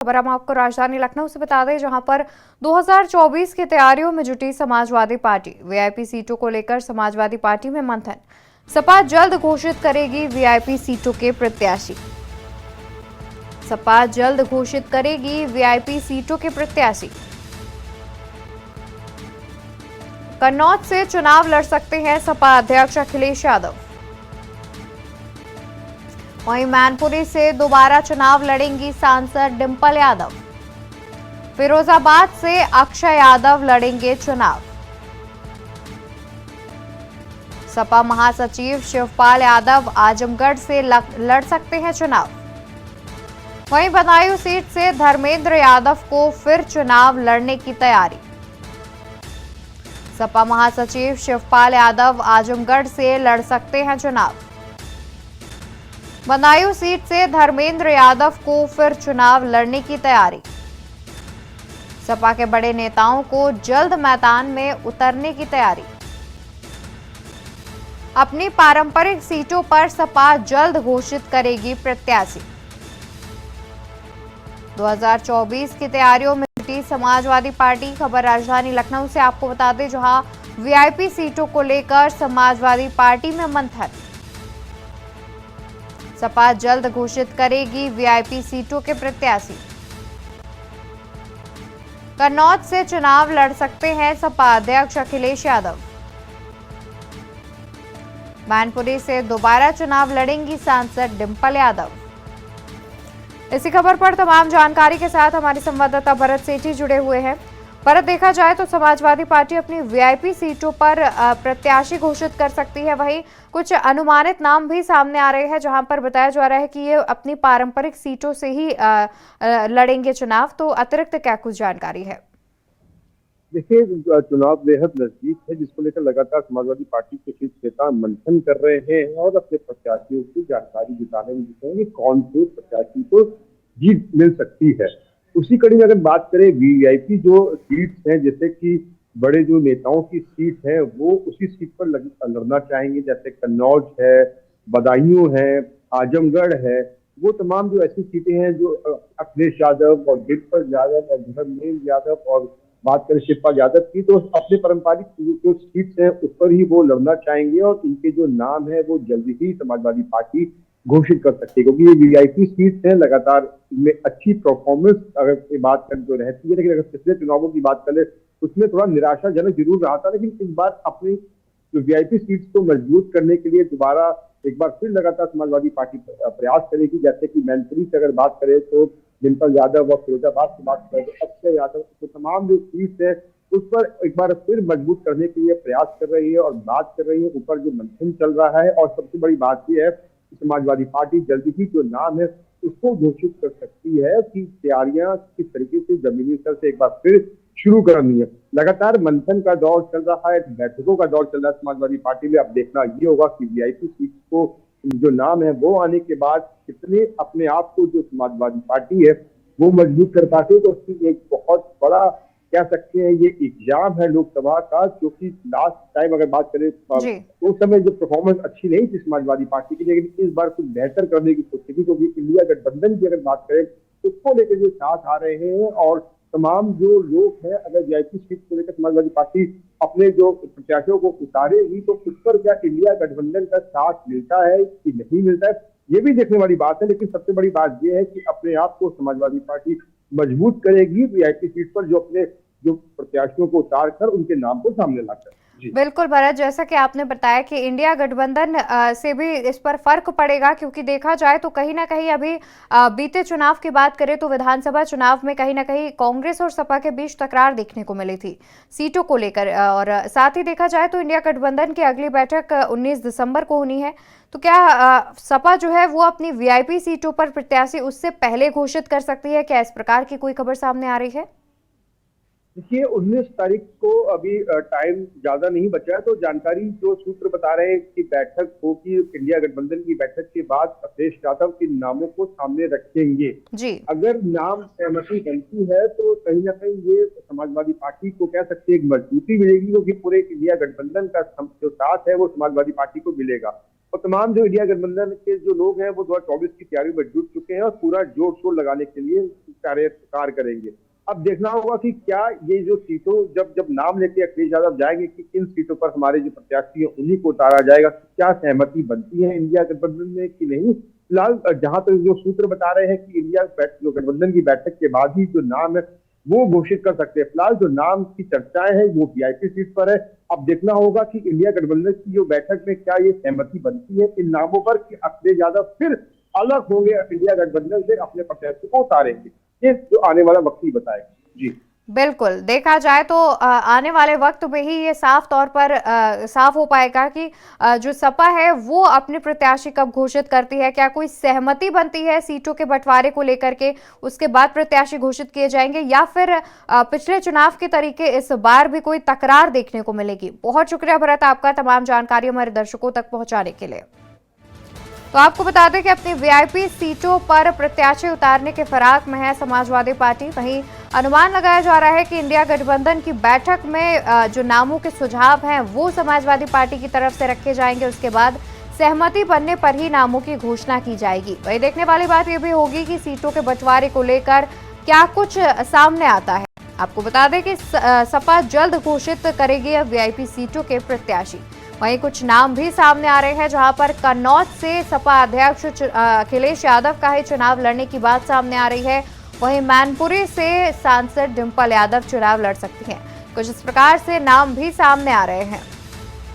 खबर हम आपको राजधानी लखनऊ से बता दें, जहां पर 2024 की तैयारियों में जुटी समाजवादी पार्टी। वीआईपी सीटों को लेकर समाजवादी पार्टी में मंथन। सपा जल्द घोषित करेगी वीआईपी सीटों के प्रत्याशी। सपा जल्द घोषित करेगी वीआईपी सीटों के प्रत्याशी। कन्नौज से चुनाव लड़ सकते हैं सपा अध्यक्ष अखिलेश यादव। वहीं मैनपुरी से दोबारा चुनाव लड़ेंगी सांसद डिंपल यादव। फिरोजाबाद से अक्षय यादव लड़ेंगे चुनाव। सपा महासचिव शिवपाल यादव आजमगढ़ से लड़ सकते हैं चुनाव। वहीं बदायूं सीट से धर्मेंद्र यादव को फिर चुनाव लड़ने की तैयारी। सपा महासचिव शिवपाल यादव आजमगढ़ से लड़ सकते हैं चुनाव। बदायूं सीट से धर्मेंद्र यादव को फिर चुनाव लड़ने की तैयारी। सपा के बड़े नेताओं को जल्द मैदान में उतरने की तैयारी। अपनी पारंपरिक सीटों पर सपा जल्द घोषित करेगी प्रत्याशी। 2024 की तैयारियों में जुटी समाजवादी पार्टी। खबर राजधानी लखनऊ से आपको बता दें, जहां वीआईपी सीटों को लेकर समाजवादी पार्टी में मंथन। सपा जल्द घोषित करेगी वीआईपी सीटों के प्रत्याशी। कन्नौज से चुनाव लड़ सकते हैं सपा अध्यक्ष अखिलेश यादव। मैनपुरी से दोबारा चुनाव लड़ेंगी सांसद डिंपल यादव। इसी खबर पर तमाम जानकारी के साथ हमारे संवाददाता भरत सेठी जुड़े हुए हैं। भरत, देखा जाए तो समाजवादी पार्टी अपनी वीआईपी सीटों पर प्रत्याशी घोषित कर सकती है। वहीं कुछ अनुमानित नाम भी सामने आ रहे हैं, जहां पर बताया जा रहा है कि ये अपनी पारंपरिक सीटों से ही लड़ेंगे चुनाव। तो अतिरिक्त क्या कुछ जानकारी है? देखिए, चुनाव बेहद नजदीक है, जिसको लेकर लगातार समाजवादी पार्टी के शीर्ष नेता मंथन कर रहे हैं और अपने प्रत्याशियों की जानकारी जुटाने में जुटे हैं कि कौन से प्रत्याशी को जीत मिल सकती है। उसी कड़ी में अगर बात करें, वीआईपी जो सीट्स हैं, जैसे कि बड़े जो नेताओं की सीट है, वो उसी सीट पर लड़ना चाहेंगे। जैसे कन्नौज है, बदायूं है, आजमगढ़ है, वो तमाम जो ऐसी सीटें हैं जो अखिलेश यादव और डिंपल यादव और धर्मेंद्र यादव और बात करें शिवपाल यादव की, तो अपने पारंपरिक जो सीट्स हैं उस पर ही वो लड़ना चाहेंगे और इनके जो नाम है वो जल्दी ही समाजवादी पार्टी घोषित कर सकती है, क्योंकि ये वीआईपी सीट्स हैं। लगातार इनमें अच्छी परफॉर्मेंस अगर बात करें तो रहती है, लेकिन अगर पिछले चुनावों की बात करें उसमें थोड़ा निराशाजनक जरूर रहा था। लेकिन इस बार अपनी जो वीआईपी सीट्स को मजबूत करने के लिए दोबारा एक बार फिर लगातार समाजवादी पार्टी प्रयास करेगी। जैसे कि मैनपुरी से अगर बात करें तो डिंपल यादव और फिरोजाबाद की बात करें तो अक्षय यादव, तो तमाम जो सीट्स है उस पर एक बार फिर मजबूत करने के लिए प्रयास कर रही है और बात कर रही है। ऊपर जो मंथन चल रहा है और सबसे बड़ी बात यह है कि समाजवादी पार्टी जल्दी ही जो नाम है उसको घोषित कर सकती है कि तैयारियां किस तरीके से जमीनी स्तर से एक बार फिर शुरू करनी है। लगातार मंथन का दौर चल रहा है, बैठकों का दौर चल रहा है समाजवादी पार्टी में। अब देखना ये होगा कि वीआईपी सीट को जो नाम है वो आने के बाद कितने अपने आप को जो समाजवादी पार्टी है वो मजबूत कर पाते हैं। तो उसकी एक बहुत बड़ा कह सकते हैं ये एग्जाम है लोकसभा का, क्योंकि लास्ट टाइम अगर बात करें तो उस समय जो परफॉर्मेंस अच्छी नहीं थी समाजवादी पार्टी की, लेकिन इस बार कुछ बेहतर करने की कोशिश की। क्योंकि इंडिया गठबंधन की अगर बात करें उसको लेकर जो साथ आ रहे हैं और तमाम जो लोग हैं, अगर वीआईपी सीट को लेकर समाजवादी पार्टी अपने जो प्रत्याशियों को उतारेगी तो उस पर क्या इंडिया गठबंधन का साथ मिलता है कि नहीं मिलता है, ये भी देखने वाली बात है। लेकिन सबसे बड़ी बात यह है कि अपने आप को समाजवादी पार्टी मजबूत करेगी वीआईपी सीट पर, जो अपने जो प्रत्याशियों को उतार कर उनके नाम को सामने लाकर। बिल्कुल भरत, जैसा कि आपने बताया कि इंडिया गठबंधन से भी इस पर फर्क पड़ेगा, क्योंकि देखा जाए तो कहीं ना कहीं अभी बीते चुनाव की बात करें तो विधानसभा चुनाव में कहीं ना कहीं कांग्रेस और सपा के बीच तकरार देखने को मिली थी सीटों को लेकर। और साथ ही देखा जाए तो इंडिया गठबंधन की अगली बैठक 19 दिसंबर को होनी है। तो क्या सपा जो है वो अपनी वीआईपी सीटों पर प्रत्याशी उससे पहले घोषित कर सकती है? क्या इस प्रकार की कोई खबर सामने आ रही है? देखिए 19 तारीख को अभी टाइम ज्यादा नहीं बचा है, तो जानकारी जो सूत्र बता रहे हैं कि बैठक होगी, इंडिया गठबंधन की बैठक के बाद अखिलेश यादव के नामों को सामने रखेंगे। जी। अगर नाम सहमति बनती है तो कहीं ना कहीं ये समाजवादी पार्टी को कह सकते हैं एक मजबूती मिलेगी, क्योंकि पूरे इंडिया गठबंधन का जो साथ है वो समाजवादी पार्टी को मिलेगा। और तमाम जो इंडिया गठबंधन के जो लोग हैं वो 2024 की तैयारी में जुट चुके हैं और पूरा जोर शोर लगाने के लिए कार्य करेंगे। अब देखना होगा कि क्या ये जो सीटों जब जब नाम लेके अखिलेश यादव जाएंगे कि किन सीटों पर हमारे जो प्रत्याशी है उन्हीं को उतारा जाएगा, क्या सहमति बनती है इंडिया गठबंधन में कि नहीं। फिलहाल जहां तक जो सूत्र बता रहे हैं कि इंडिया जो गठबंधन की बैठक के बाद ही जो नाम है वो घोषित कर सकते हैं। फिलहाल जो नाम की चर्चाएं हैं वो वीआईपी सीट पर है। अब देखना होगा कि इंडिया गठबंधन की जो बैठक में क्या ये सहमति बनती है इन नामों पर कि अखिलेश यादव फिर अलग होंगे, इंडिया गठबंधन से अपने प्रत्याशी को उतारेंगे। ये जो आने वाला वक्त ही बताएगा। जी बिल्कुल, देखा जाए तो आने वाले वक्त में ही ये साफ तौर पर साफ हो पाएगा कि जो सपा है वो अपने प्रत्याशी कब घोषित करती है, क्या कोई सहमति बनती है सीटों के बंटवारे को लेकर के, उसके बाद प्रत्याशी घोषित किए जाएंगे, या फिर पिछले चुनाव के तरीके इस बार भी कोई तकरार देखने को मिलेगी। बहुत शुक्रिया भरत आपका तमाम जानकारी हमारे दर्शकों तक पहुंचाने के लिए। तो आपको बता दें कि अपनी वीआईपी सीटों पर प्रत्याशी उतारने के फिराक में है समाजवादी पार्टी। वहीं अनुमान लगाया जा रहा है कि इंडिया गठबंधन की बैठक में जो नामों के सुझाव हैं वो समाजवादी पार्टी की तरफ से रखे जाएंगे। उसके बाद सहमति बनने पर ही नामों की घोषणा की जाएगी। वहीं देखने वाली बात यह भी होगी कि सीटों के बंटवारे को लेकर क्या कुछ सामने आता है। आपको बता दें कि सपा जल्द घोषित करेगी वीआईपी सीटों के प्रत्याशी। वहीं कुछ नाम भी सामने आ रहे हैं, जहां पर कन्नौज से सपा अध्यक्ष अखिलेश यादव का ही चुनाव लड़ने की बात सामने आ रही है। वहीं मैनपुरी से सांसद डिंपल यादव चुनाव लड़ सकती हैं। कुछ इस प्रकार से नाम भी सामने आ रहे हैं।